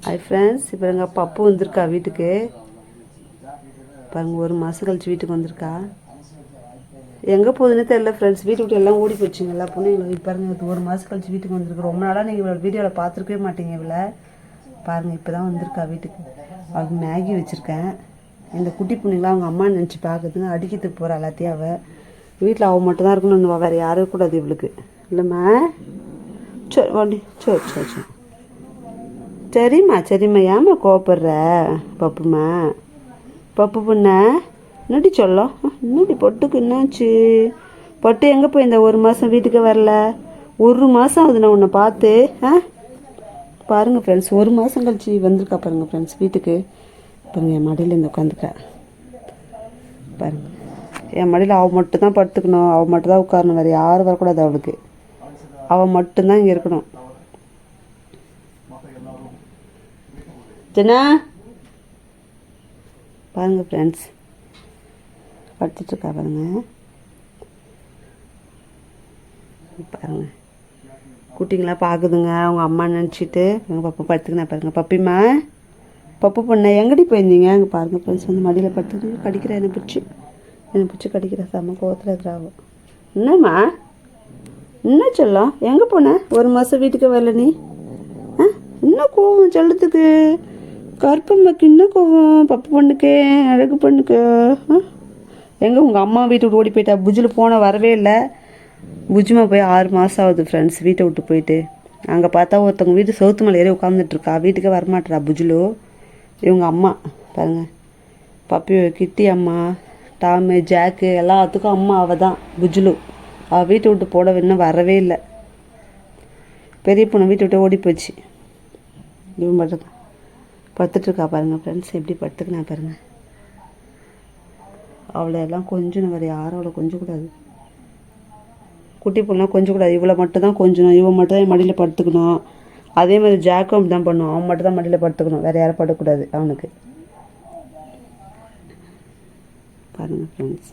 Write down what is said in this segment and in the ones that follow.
Hi friends, இப்போ எங்கள் பப்பு வந்திருக்கா வீட்டுக்கு. பாருங்க, ஒரு மாதம் கழிச்சு வீட்டுக்கு வந்திருக்கா. எங்கே போகுதுன்னு தெரியல ஃப்ரெண்ட்ஸ். வீட்டு விட்டு எல்லாம் ஓடி போச்சுங்க எல்லா பொண்ணுங்களும். பாருங்கள், இது ஒரு மாதம் கழிச்சு வீட்டுக்கு வந்திருக்கு. ரொம்ப நாளாக நீங்கள் இவ்வளோ வீடியோவில் பார்த்துருக்கவே மாட்டீங்க இவ்வளோ. பாருங்கள், இப்போ தான் வந்திருக்கா வீட்டுக்கு. அவளுக்கு மேகி வச்சுருக்கேன். இந்த குட்டி பொண்ணுங்களாம் அவங்க அம்மா நினச்சி பார்க்குதுங்க. அடிக்கிறதுக்கு போகிற எல்லாத்தையும் அவள் வீட்டில் அவள் மட்டும் தான் இருக்கணும்னு வேறு யாரும் கூடாது இவளுக்கு. இல்லைம்மா? சரி வண்டி சரி சரி சரி சரிம்மா சரிம்மா. ஏம்மா கோவப்படுற பப்புமா? பப்பு பொண்ண என்னடி சொல்லும்? என்னடி பொட்டுக்கு என்னாச்சு? பொட்டு எங்கே போய் இந்த ஒரு மாதம் வீட்டுக்கு வரல? ஒரு மாதம் ஆகுது நான் உன்னை பார்த்து. பாருங்கள் ஃப்ரெண்ட்ஸ், ஒரு மாதம் கழிச்சு வந்திருக்கா பாருங்கள் ஃப்ரெண்ட்ஸ் வீட்டுக்கு. பாருங்கள், என் மடியில் இந்த உட்காந்துக்கா. பாருங்கள், என் மடியில் அவள் மட்டும் தான் படுத்துக்கணும், அவள் மட்டும் தான் உட்காரணும், வேறு யாரும் வரக்கூடாது அவளுக்கு. அவள் மட்டும்தான் இங்கே இருக்கணும். ஜனா பாருங்கள் ஃப்ரெண்ட்ஸ், படுத்துட்ருக்கா பாருங்கள். பாருங்கள், குட்டிங்களா பார்க்குதுங்க அவங்க அம்மா நினச்சிட்டு. எங்கள் பப்பு படுத்துக்கினா பாருங்கள். பப்பிம்மா, பப்பு பொண்ணை எங்கடி போயிருந்தீங்க? அங்கே பாருங்கள் ஃப்ரெண்ட்ஸ், வந்து மடியில் படுத்துக்கு கடிக்கிறேன். என்னை பிடிச்சி கடிக்கிறேன். செம்ம கோவத்தில் இருக்கிறாவும். என்னம்மா என்ன சொல்லும்? எங்கே போனேன்? ஒரு மாதம் வீட்டுக்கு வரல நீ? இன்னும் கோவம் செல்லத்துக்கு. கருப்பம்மாக்கு இன்னும் கோவம். பப்பு பொண்ணுக்கு, அழகு பொண்ணுக்கு. எங்கே உங்கள் அம்மா வீட்டுக்கு ஓடி போயிட்டா? புஜில் போன வரவே இல்லை. புஜிமா போய் 6 மாதம் ஆகுது ஃப்ரெண்ட்ஸ் வீட்டை விட்டு போயிட்டு. அங்கே பார்த்தா ஒருத்தவங்க வீட்டு சவுத்து மலை ஏறி உட்காந்துட்ருக்கா. வீட்டுக்கே வரமாட்டா புஜிலு. இவங்க அம்மா பாருங்கள், பப்பி கிட்டி அம்மா, டாமு, ஜாக்கு எல்லாத்துக்கும் அம்மா அவள் தான் புஜிலு. அவள் வீட்டை விட்டு போட இன்னும் வரவே இல்லை. பெரிய பொண்ணு வீட்டை விட்டு ஓடி போச்சு. இவன் மட்டும் படுத்துட்ருக்கா பாருங்கள் ஃப்ரெண்ட்ஸ். எப்படி படுத்துக்கினா பாருங்கள். அவளை எல்லாம் கொஞ்சம் வேறு யாரும் அவளை கொஞ்சம் கூடாது. குட்டி பொண்ணுலாம் கொஞ்சம் கூடாது. இவளை மட்டும் தான் கொஞ்சணும். இவன் மட்டும் தான் என் மடியில் படுத்துக்கணும். அதே மாதிரி ஜாக்கும் அப்படி தான் பண்ணுவான். அவன் மட்டும் தான் மடியில் படுத்துக்கணும், வேறு யாரும் படக்கூடாது அவனுக்கு. பாருங்கள் ஃப்ரெண்ட்ஸ்,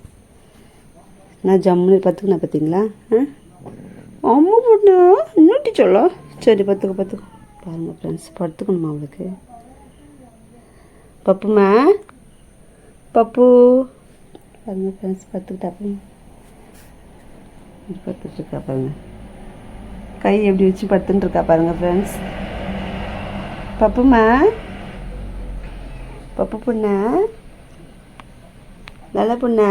நான் ஜம்முன்னு பத்துக்குண்ணா பார்த்தீங்களா? அம்மா பொண்ணு இன்னொட்டி சொல்ல. சரி பத்துக்கு. பாருங்கள் ஃப்ரெண்ட்ஸ், படுத்துக்கணுமா அவளுக்கு? பப்புமா, பப்பு பாருங்கள் ஃப்ரெண்ட்ஸ், பத்துக்கிட்டா பத்துட்ருக்கா பாருங்க. கை எப்படி வச்சு படுத்துட்டுருக்கா பாருங்கள் ஃப்ரெண்ட்ஸ். பப்புமா, பப்பு பொண்ணா, நல்ல பொண்ணா?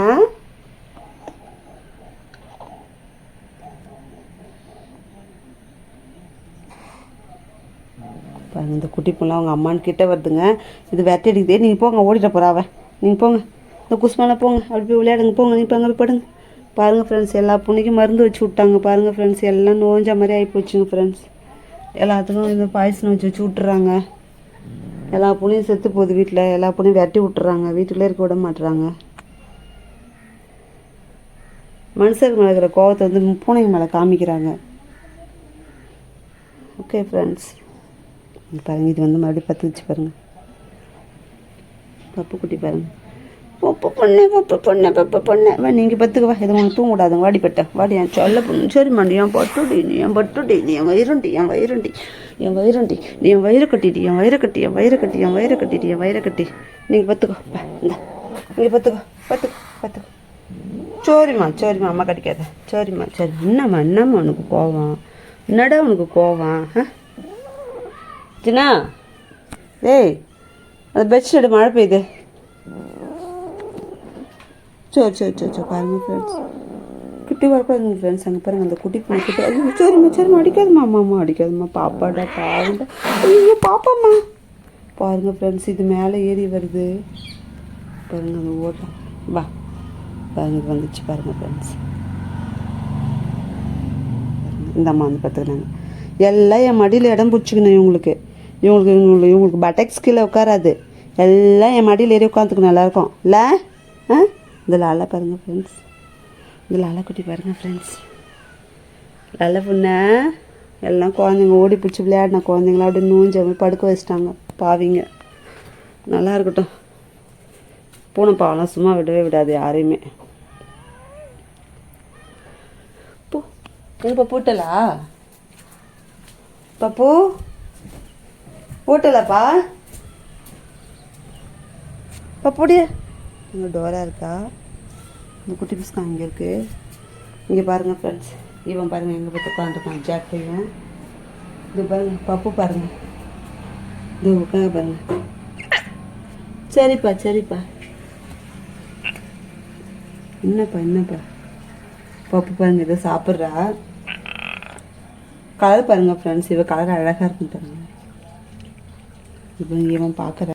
பாருங்கள், இந்த குட்டி பொண்ணு அவங்க அம்மான்னு கிட்டே வருதுங்க. இது வெட்டி அடிக்குதே. நீங்கள் போங்க, ஓடிட்ட போகிறாவ. நீங்கள் போங்க, இந்த குஸ்மாலாம் போங்க, அப்படி போய் விளையாடுங்க. போங்க, நீ இப்போ அங்கே படுங்க. பாருங்கள் ஃப்ரெண்ட்ஸ், எல்லா பொண்ணுக்கும் மருந்து வச்சு விட்டாங்க. பாருங்கள் ஃப்ரெண்ட்ஸ், எல்லாம் நோஞ்ச மாதிரி ஆகிப்போச்சுங்க ஃப்ரெண்ட்ஸ். எல்லாத்துக்கும் இந்த பாய்சன் வச்சு விட்டுறாங்க. எல்லா பொண்ணையும் செத்து போகுது வீட்டில். எல்லா பொண்ணையும் வெட்டி விட்டுறாங்க. வீட்டுக்குள்ளே இருக்க விட மாட்டுறாங்க. மனுஷருக்கு மேலே இருக்கிற கோவத்தை வந்து பூனைங்க மேலே காமிக்கிறாங்க. ஓகே ஃப்ரெண்ட்ஸ், பாருங்கள், இது வந்து மறுபடியும் பற்ற வச்சு பாருங்கள். பப்பு குட்டி பாருங்கள். பப்பு பொண்ணு வா, நீங்கள் பத்துக்குவா. இதை ஒன்று தூங்கக்கூடாதுங்க. வாடிப்பட்ட வாடி, என் சொல்ல பொண்ணு. சரிம்மா, நீ என் பட்டுடி, நீ என் பட்டுடி, நீ என் வயிறுண்டி, நீ என் வயிறு கட்டிடி, என் வயிறு கட்டி. நீங்கள் பத்துக்கோ. இந்த நீங்கள் பத்துக்கோ. சரிம்மா, அம்மா கட்டிக்காத. சரிம்மா. என்னம்மா உனக்கு கோவம்? என்னடா உனக்கு கோவம்? சின்னா, ஏய், அந்த பெட்ஷீட் மழை பெய்யுது. சரி பாருங்கள் ஃப்ரெண்ட்ஸ், குட்டி வரக்கூடாதுங்க ஃப்ரெண்ட்ஸ். அங்கே பாருங்கள், அந்த குட்டி பொண்ணு கிட்ட. சரிம்மா அடிக்காதுமா. அம்மா அடிக்காதுமா. பாப்பாடா பாருண்டா. ஐயோ பாப்பாம்மா. பாருங்கள் ஃப்ரெண்ட்ஸ், இது மேலே ஏறி வருது பாருங்கள். அந்த ஓட்டம் வா பாருங்கள், வந்துச்சு பாருங்கள் ஃப்ரெண்ட்ஸ். இந்த அம்மா வந்து பார்த்துக்கினாங்க. எல்லாம் என் மடியில் இடம் பிடிச்சிக்கணும். இவங்களுக்கு பட்டக்ஸ் கீழே உட்காராது. எல்லாம் என் மடியில் ஏறி உட்காந்துக்கணும் எல்லாருக்கும். இல்லை இந்த லாலா பாருங்கள் ஃப்ரெண்ட்ஸ். இந்த லாலா குட்டி பாருங்கள் ஃப்ரெண்ட்ஸ். லாலா பொண்ணை எல்லாம் குழந்தைங்க ஓடி பிடிச்சி விளையாடின குழந்தைங்களாம் அப்படி நூஞ்ச படுக்க வச்சிட்டாங்க. பாவிங்க, நல்லா இருக்கட்டும். பூனை பாவெல்லாம் சும்மா விடவே விடாது யாரையுமே. பப்பு போட்டலா? பப்பு ஊட்டலப்பா பப்புடிய இங்கே டோரா இருக்கா. இந்த குட்டி பிஸ்கா இங்கே இருக்குது. இங்கே பாருங்கள் ஃப்ரெண்ட்ஸ், இவன் பாருங்கள் எங்கே போய் உட்காந்துருக்கான் ஜாக் பையன். இது பாருங்கள் பப்பு பாருங்கள், இது உட்காந்து பாருங்கள். சரிப்பா சரிப்பா. என்னப்பா பப்பு பாருங்க இதை சாப்பிட்றா. கலர் பாருங்கள் ஃப்ரெண்ட்ஸ், இவன் கலர் அழகாக இருக்குன்னு பாருங்கள். இப்போ இவன் பார்க்குற